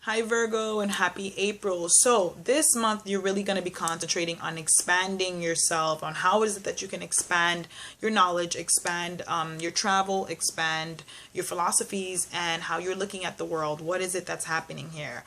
Hi Virgo, and happy April. So this month you're really going to be concentrating on expanding yourself, on how is it that you can expand your knowledge, expand your travel, expand your philosophies, and how you're looking at the world. What is it that's happening here?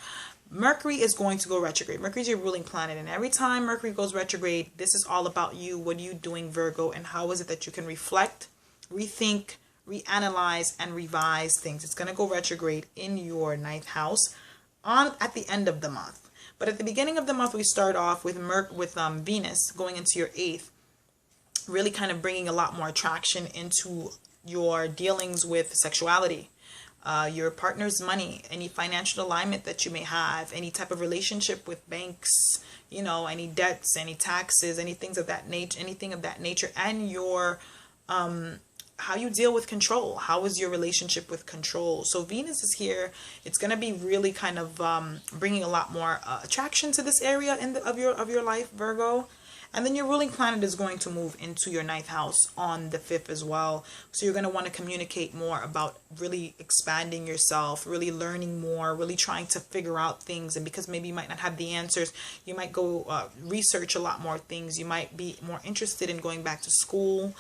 Mercury is going to go retrograde. Mercury is your ruling planet, and every time Mercury goes retrograde, this is all about you. What are you doing, Virgo, and how is it that you can reflect, rethink, reanalyze, and revise things? It's going to go retrograde in your ninth house on at the end of the month. But at the beginning of the month, we start off with Venus going into your eighth, really kind of bringing a lot more attraction into your dealings with sexuality, your partner's money, any financial alignment that you may have, any type of relationship with banks, any debts, any taxes, anything of that nature, and your how you deal with control. How is your relationship with control? So Venus is here. It's going to be really kind of bringing a lot more attraction to this area of your life, Virgo. And then your ruling planet is going to move into your ninth house on the 5th as well. So you're going to want to communicate more about really expanding yourself, really learning more, really trying to figure out things. And because maybe you might not have the answers, you might go research a lot more things. You might be more interested in going back to school,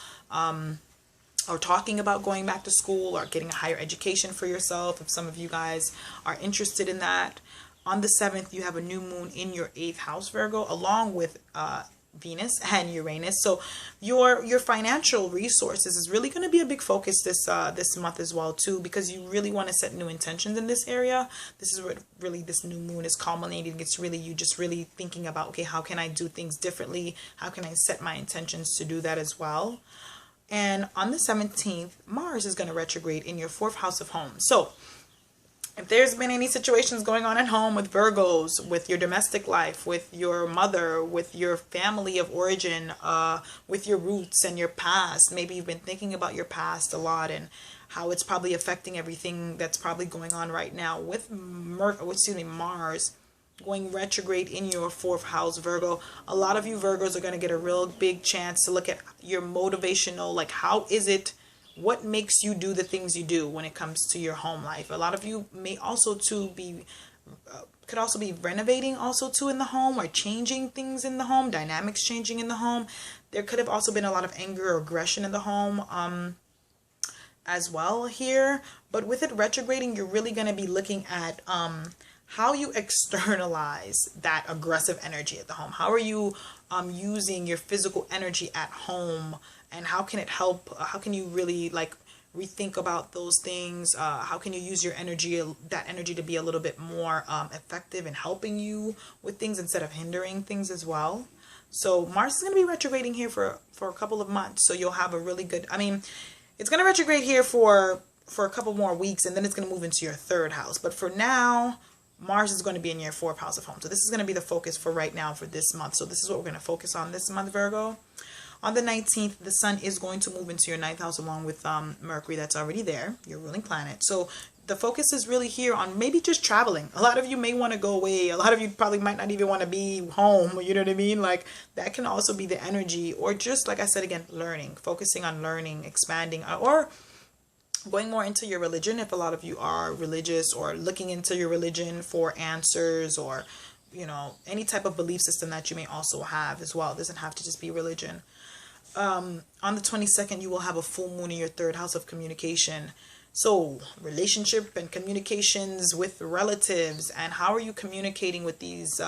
or talking about going back to school, or getting a higher education for yourself, if some of you guys are interested in that. On the 7th, you have a new moon in your 8th house, Virgo, along with Venus and Uranus. So your financial resources is really going to be a big focus this month as well too, because you really want to set new intentions in this area. This is what really this new moon is culminating. It's really you just really thinking about, okay, how can I do things differently? How can I set my intentions to do that as well? And on the 17th, Mars is going to retrograde in your 4th house of home. So if there's been any situations going on at home with Virgos, with your domestic life, with your mother, with your family of origin, with your roots and your past, maybe you've been thinking about your past a lot and how it's probably affecting everything that's probably going on right now with Mars going retrograde in your 4th house, Virgo. A lot of you Virgos are going to get a real big chance to look at your motivational, like how is it, what makes you do the things you do when it comes to your home life. A lot of you may also could also be renovating also too in the home, or changing things in the home, dynamics changing in the home. There could have also been a lot of anger or aggression in the home as well here. But with it retrograding, you're really going to be looking at how you externalize that aggressive energy at the home. How are you using your physical energy at home, and how can it help? How can you really like rethink about those things? How can you use your energy, that energy, to be a little bit more effective in helping you with things instead of hindering things as well? So Mars is going to be retrograding here for a couple of months. So you'll have a really good, it's going to retrograde here for a couple more weeks, and then it's going to move into your 3rd house. But for now, Mars is going to be in your 4th house of home. So this is going to be the focus for right now for this month. So this is what we're going to focus on this month, Virgo. On the 19th, the sun is going to move into your 9th house along with Mercury that's already there, your ruling planet. So the focus is really here on maybe just traveling. A lot of you may want to go away. A lot of you probably might not even want to be home. You know what I mean? Like that can also be the energy, or just like I said again, learning, focusing on learning, expanding, or going more into your religion if a lot of you are religious, or looking into your religion for answers, or any type of belief system that you may also have as well. It doesn't have to just be religion. On the 22nd, you will have a full moon in your 3rd house of communication. So relationship and communications with relatives, and how are you communicating with these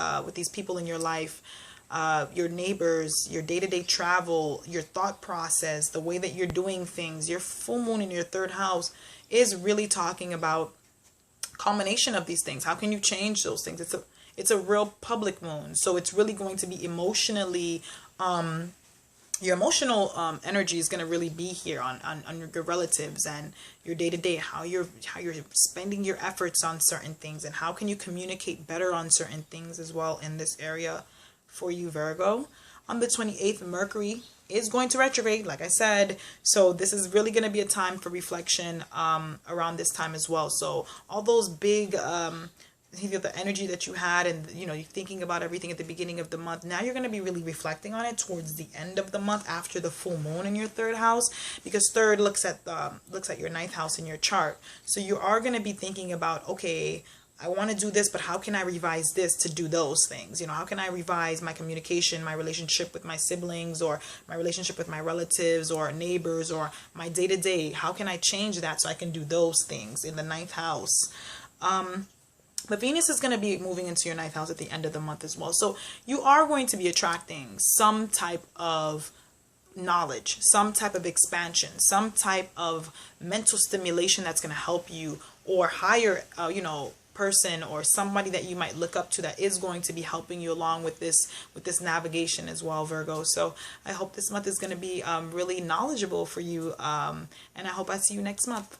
people in your life, your neighbors, your day-to-day travel, your thought process, the way that you're doing things. Your full moon in your 3rd house is really talking about culmination of these things. How can you change those things? It's a real public moon, so it's really going to be emotionally your emotional energy is going to really be here on your relatives and your day-to-day, how you're spending your efforts on certain things, and how can you communicate better on certain things as well in this area for you, Virgo. On the 28th, Mercury is going to retrograde, like I said. So this is really going to be a time for reflection around this time as well. So all those big the energy that you had, and you're thinking about everything at the beginning of the month, now you're going to be really reflecting on it towards the end of the month after the full moon in your 3rd house, because 3rd looks at your 9th house in your chart. So you are going to be thinking about, okay, I want to do this, but how can I revise this to do those things? You know, how can I revise my communication, my relationship with my siblings, or my relationship with my relatives or neighbors, or my day-to-day? How can I change that so I can do those things in the ninth house? But Venus is going to be moving into your ninth house at the end of the month as well. So you are going to be attracting some type of knowledge, some type of expansion, some type of mental stimulation that's going to help you, or higher, person or somebody that you might look up to that is going to be helping you along with this navigation as well, Virgo. So I hope this month is going to be really knowledgeable for you, and I hope I see you next month.